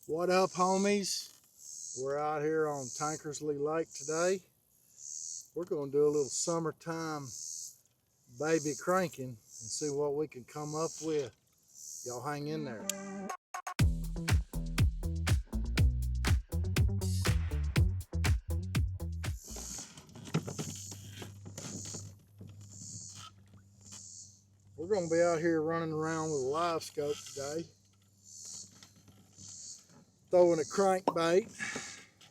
What up, homies? We're out here on Tankersley Lake today. We're going to do a little summertime baby cranking and see what we can come up with. Y'all hang in there. We're going to be out here running around with a live scope today, throwing a crankbait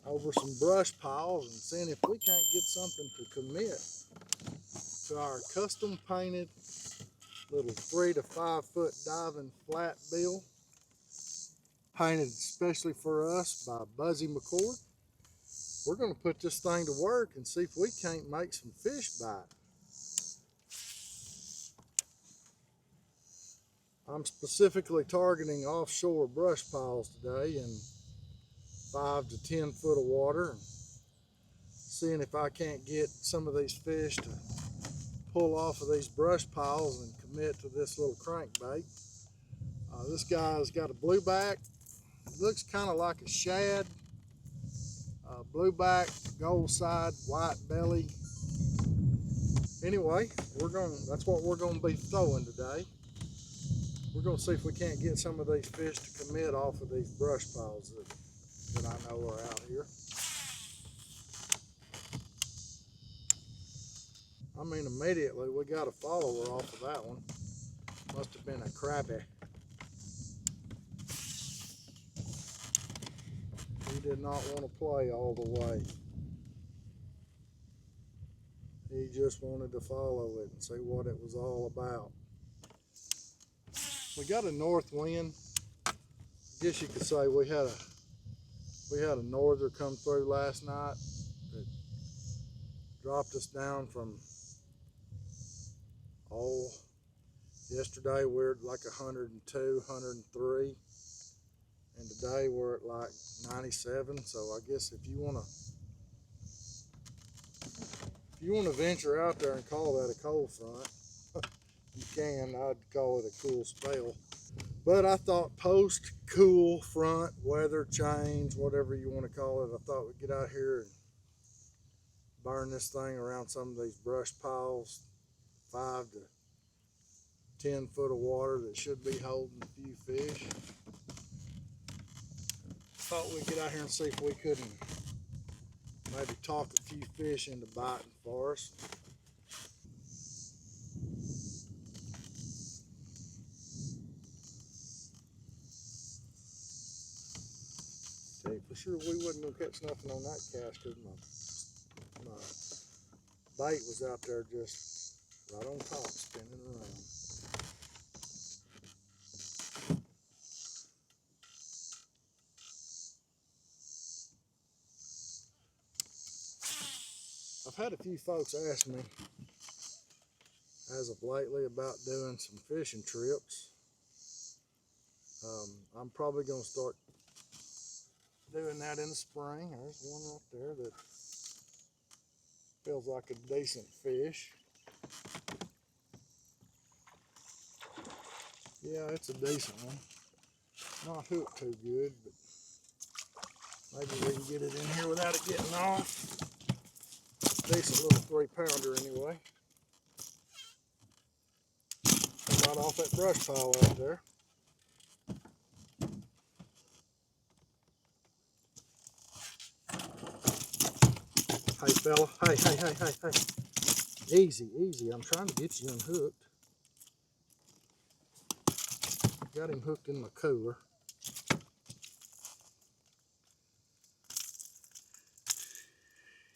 over some brush piles and seeing if we can't get something to commit to our custom painted little 3 to 5 foot diving flat bill, painted especially for us by Buzzy McCord. We're going to put this thing to work and see if we can't make some fish bite. I'm specifically targeting offshore brush piles today in 5 to 10 foot of water, and seeing if I can't get some of these fish to pull off of these brush piles and commit to this little crankbait. This guy's got a blueback. It looks kind of like a shad. Blueback, gold side, white belly. Anyway, that's what we're going to be throwing today. We're going to see if we can't get some of these fish to commit off of these brush piles that I know are out here. I mean, immediately we got a follower off of that one. Must have been a crappie. He did not want to play all the way. He just wanted to follow it and see what it was all about. We got a north wind. I guess you could say we had a norther come through last night that dropped us down from, yesterday we were at like 102, 103, and today we're at like 97. So I guess if you want to venture out there and call that a cold front, you can. I'd call it a cool spell. But I thought post cool front, weather change, whatever you want to call it, I thought we'd get out here and burn this thing around some of these brush piles, 5 to 10 foot of water that should be holding a few fish. Thought we'd get out here and see if we couldn't maybe talk a few fish into biting for us. Tell you for sure we wasn't gonna catch nothing on that cast because my bait was out there just right on top, spinning around. I've had a few folks ask me as of lately about doing some fishing trips. I'm probably going to start doing that in the spring. There's one right there that feels like a decent fish. Yeah, it's a decent one. Not hooked too good, but maybe we can get it in here without it getting off. Decent little 3-pounder anyway. Right off that brush pile out there. Hey fella, hey. Easy, easy. I'm trying to get you unhooked. Got him hooked in my cooler.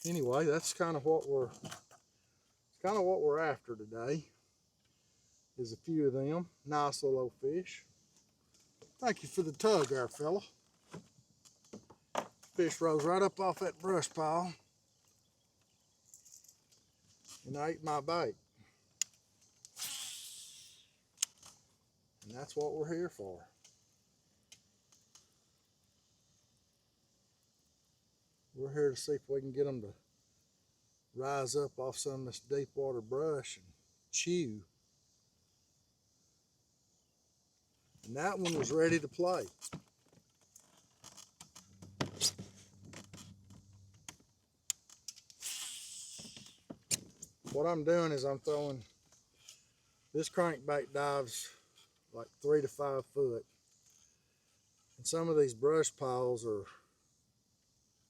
Anyway, that's kind of what we're after today. Is a few of them nice little old fish. Thank you for the tug there, fella. Fish rose right up off that brush pile and ate my bait. And that's what we're here for. We're here to see if we can get them to rise up off some of this deep water brush and chew. And that one was ready to play. what I'm doing is I'm throwing, this crankbait dives like 3 to 5 foot. And some of these brush piles are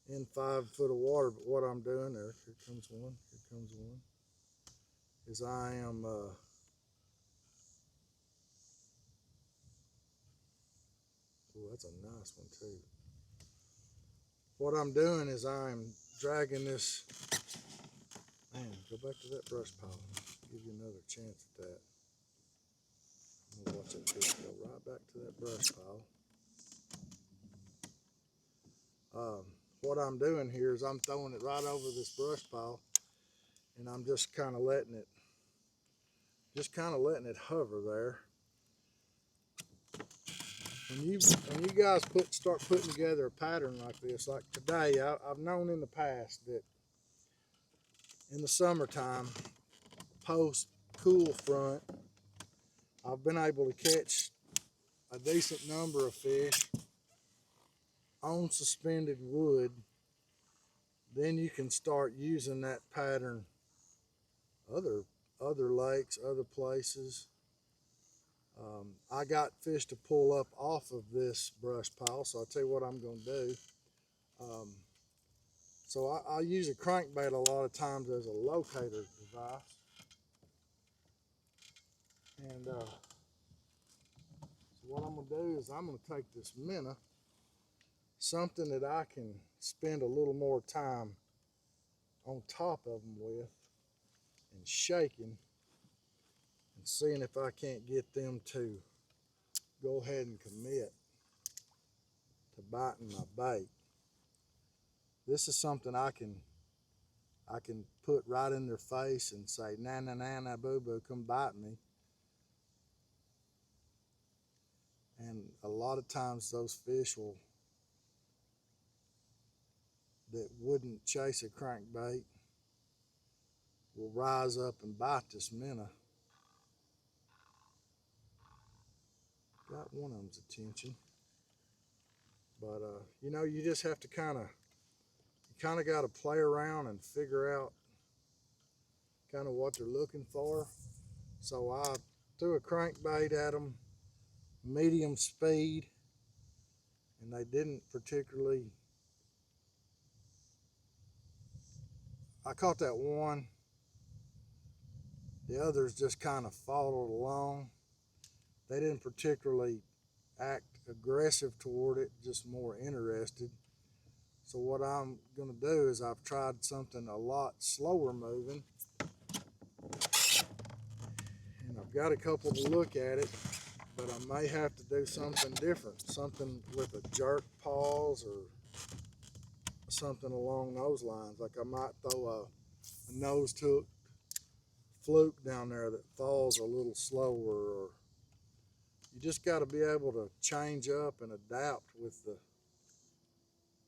in 5 foot of water, but what I'm doing there, here comes one, is I am oh, that's a nice one too. What I'm doing is I'm dragging this, man, go back to that brush pile. Give you another chance at that. I'm gonna watch that fish go right back to that brush pile. What I'm doing here is I'm throwing it right over this brush pile, and I'm just kind of letting it hover there. When you guys start putting together a pattern like this, like today, I've known in the past that in the summertime, post cool front, I've been able to catch a decent number of fish on suspended wood. Then you can start using that pattern other lakes, other places. I got fish to pull up off of this brush pile, so I'll tell you what I'm going to do. So I use a crankbait a lot of times as a locator device. And so what I'm going to do is I'm going to take this minnow, something that I can spend a little more time on top of them with, and shaking and seeing if I can't get them to go ahead and commit to biting my bait. This is something I can put right in their face and say, na na na na boo boo, come bite me. And a lot of times those fish that wouldn't chase a crankbait will rise up and bite this minnow. Got one of them's attention. But you know, you just have to kind of got to play around and figure out kind of what they're looking for. So I threw a crankbait at them, medium speed, and they didn't particularly. I caught that one. The others just kind of followed along. They didn't particularly act aggressive toward it, just more interested. So what I'm going to do is I've tried something a lot slower moving, and I've got a couple to look at it, but I may have to do something different, something with a jerk pause or something along those lines. Like I might throw a nose hook fluke down there that falls a little slower, or you just got to be able to change up and adapt with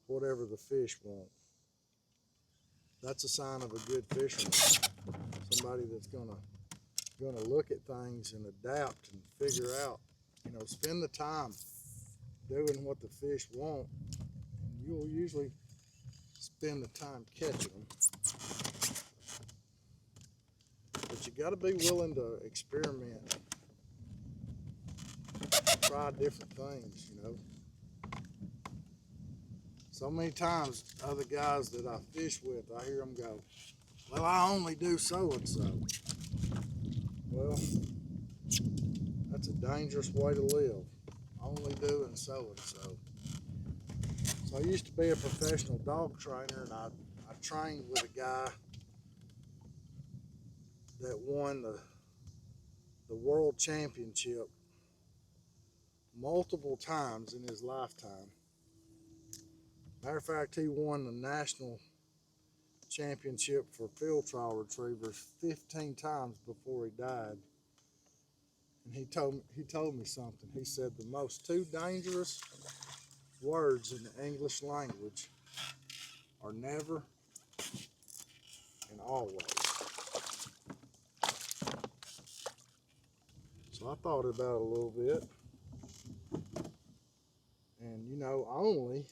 whatever the fish want. That's a sign of a good fisherman. Somebody that's gonna look at things and adapt and figure out, you know, spend the time doing what the fish want, and you'll usually spend the time catching them. But you got to be willing to experiment, try different things, you know. So many times, other guys that I fish with, I hear them go, well, I only do so and so. Well, that's a dangerous way to live, only doing so and so. So I used to be a professional dog trainer, and I trained with a guy that won the world championship multiple times in his lifetime. Matter of fact, he won the national championship for field trial retrievers 15 times before he died. And he told me something. He said the most two dangerous words in the English language are never and always. So I thought about it a little bit. And you know, only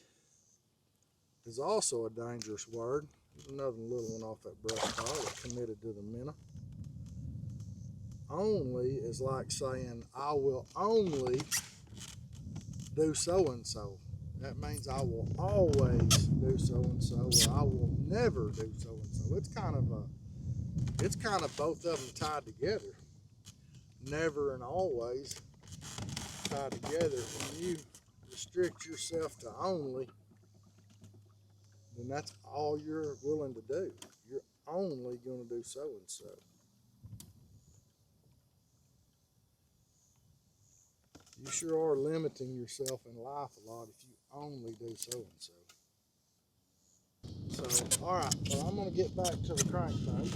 is also a dangerous word. Another little one off that brush pile that committed to the minnow. Only is like saying I will only do so-and-so. That means I will always do so-and-so, or I will never do so-and-so. It's kind of both of them tied together. Never and always tied together. When you restrict yourself to only, then that's all you're willing to do. You're only going to do so-and-so. You sure are limiting yourself in life a lot if you only do so-and-so. So, all right, well, I'm going to get back to the crankbait.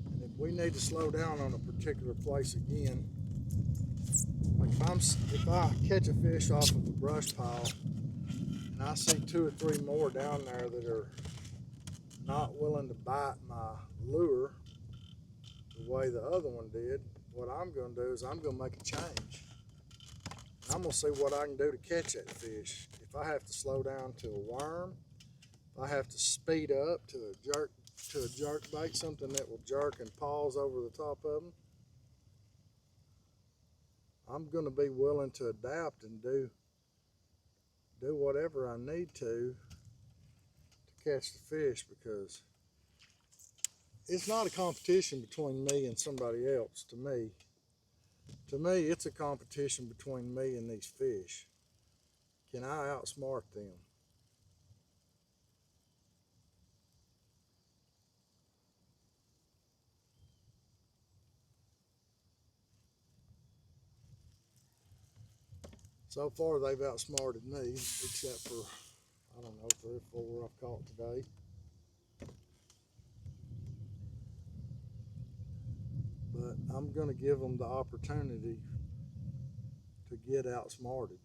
And if we need to slow down on a particular place again, like if I catch a fish off of a brush pile and I see 2 or 3 more down there that are not willing to bite my lure the way the other one did, what I'm going to do is I'm going to make a change. And I'm going to see what I can do to catch that fish. If I have to slow down to a worm, if I have to speed up to a jerk bait, something that will jerk and pause over the top of them, I'm going to be willing to adapt and do whatever I need to catch the fish, because it's not a competition between me and somebody else. To me, it's a competition between me and these fish. Can I outsmart them? So far, they've outsmarted me, except for, I don't know, 3 or 4 I've caught today. But I'm going to give them the opportunity to get outsmarted.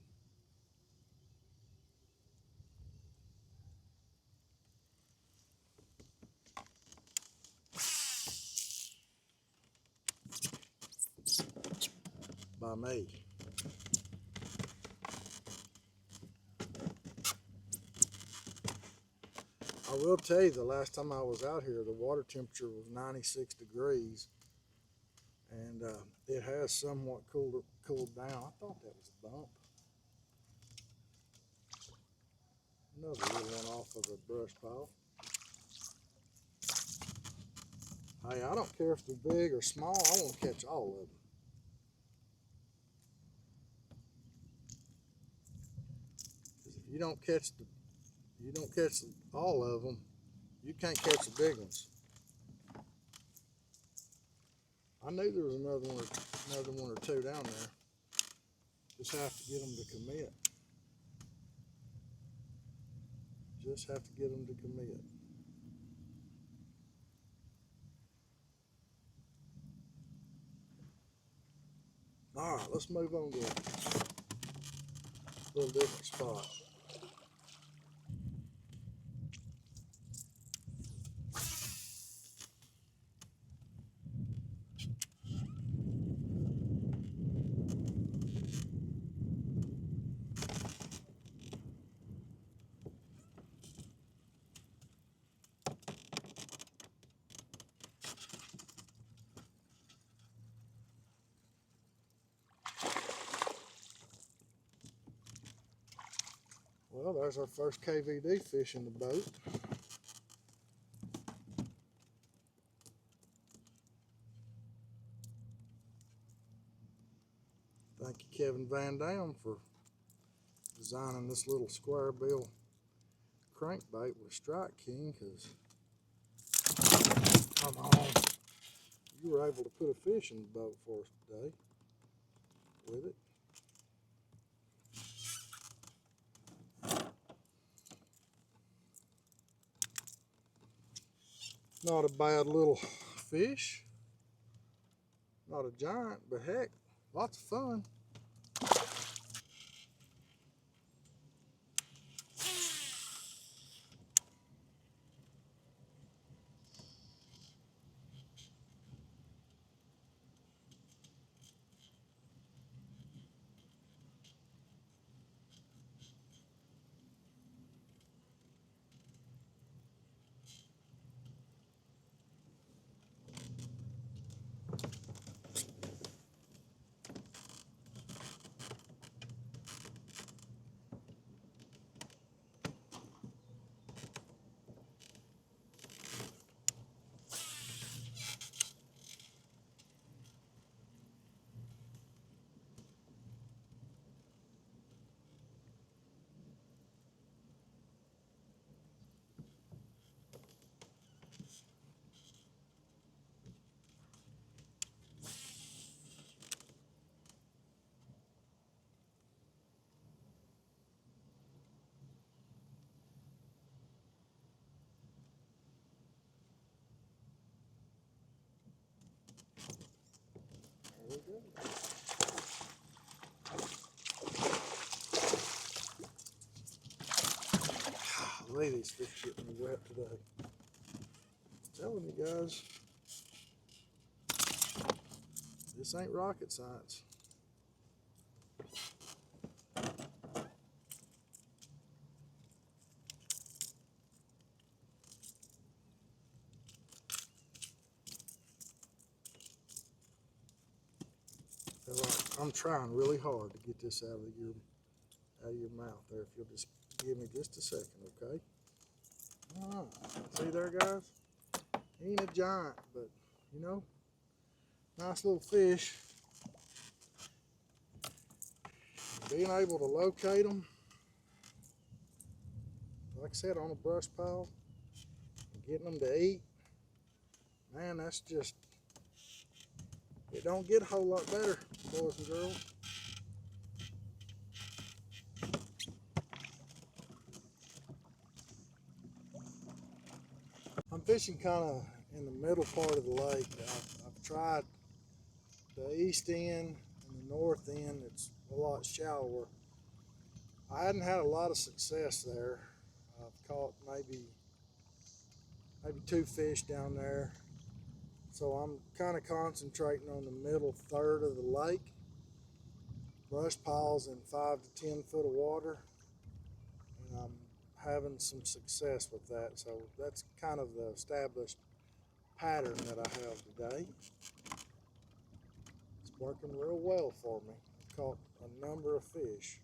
By me. I will tell you, the last time I was out here, the water temperature was 96 degrees, and it has somewhat cooled down. I thought that was a bump. Another little one off of the brush pile. Hey, I don't care if they're big or small. I want to catch all of them. Because if you don't catch all of them, you can't catch the big ones. I knew there was another one or 2 down there. Just have to get them to commit. Just have to get them to commit. All right, let's move on to a little different spot. Well, there's our first KVD fish in the boat. Thank you, Kevin Van Dam, for designing this little square bill crankbait with Strike King, because, come on, you were able to put a fish in the boat for us today with it. Not a bad little fish. Not a giant, but heck, lots of fun. Golly, these fish getting me wet today. I'm telling you guys, this ain't rocket science. I'm trying really hard to get this out of your mouth there. If you'll just give me just a second, okay? All right. See there, guys? He ain't a giant, but you know, nice little fish. Being able to locate them, like I said, on a brush pile, getting them to eat, man, that's just, it don't get a whole lot better, boys and girls. I'm fishing kind of in the middle part of the lake. I've tried the east end and the north end. It's a lot shallower. I hadn't had a lot of success there. I've caught maybe 2 fish down there. So I'm kind of concentrating on the middle third of the lake. Brush piles in 5 to 10 foot of water. And I'm having some success with that. So that's kind of the established pattern that I have today. It's working real well for me. I've caught a number of fish.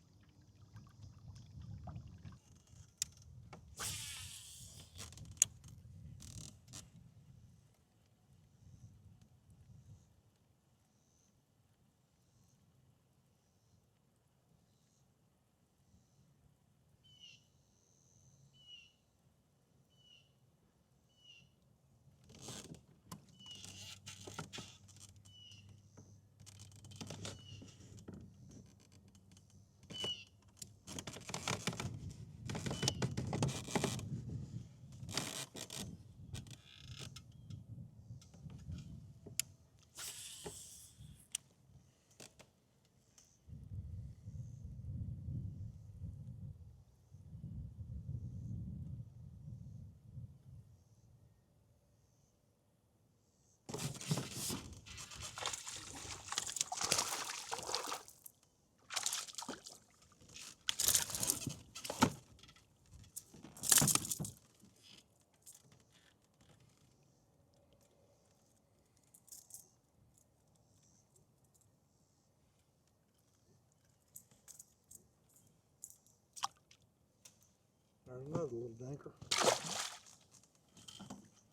There's another little dinker.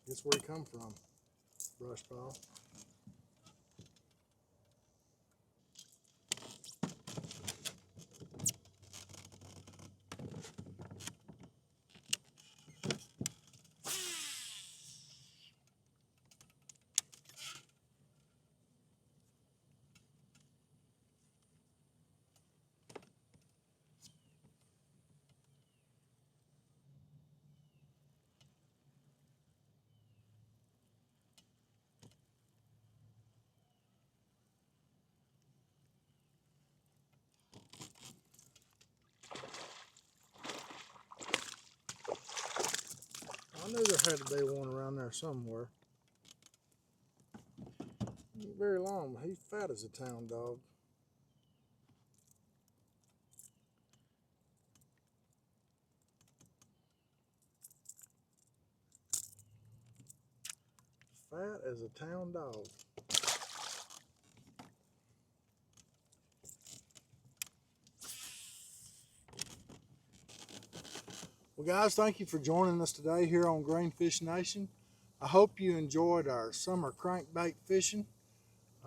Guess where he come from? Brush pile. I knew there had to be one around there somewhere. He ain't very long, but he's fat as a town dog. Fat as a town dog. Well, guys, thank you for joining us today here on Greenfish Nation. I hope you enjoyed our summer crankbait fishing.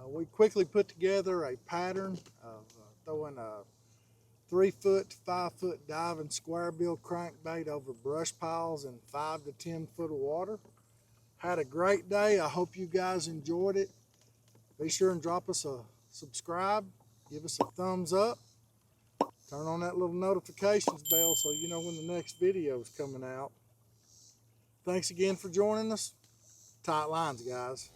We quickly put together a pattern of throwing a 3 foot to 5 foot diving square bill crankbait over brush piles in 5 to 10 foot of water. Had a great day. I hope you guys enjoyed it. Be sure and drop us a subscribe. Give us a thumbs up. Turn on that little notifications bell so you know when the next video is coming out. Thanks again for joining us. Tight lines, guys.